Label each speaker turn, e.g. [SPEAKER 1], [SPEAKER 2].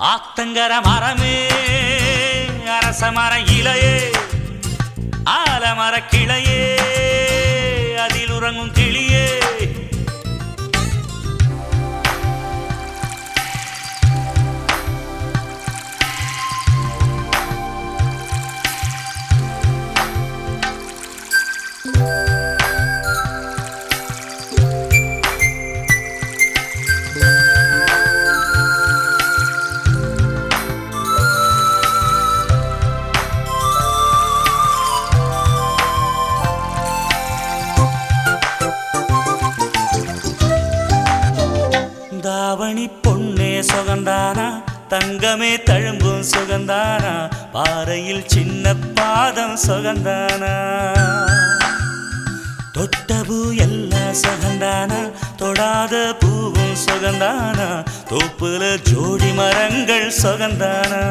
[SPEAKER 1] ஆத்தங்கர மரமே அரச மர இலையே ஆலமர கிளையே அதில் உறங்கும் கிளியே தாவணி பொன்னே சுகந்தானா தங்கமே தழும்பும் சுகந்தானா பாறையில் சின்ன பாதம் சுகந்தானா தொட்டபூ எல்லாம் சுகந்தானா தொடாத பூவும் சுகந்தானா தோப்புல ஜோடி மரங்கள் சுகந்தானா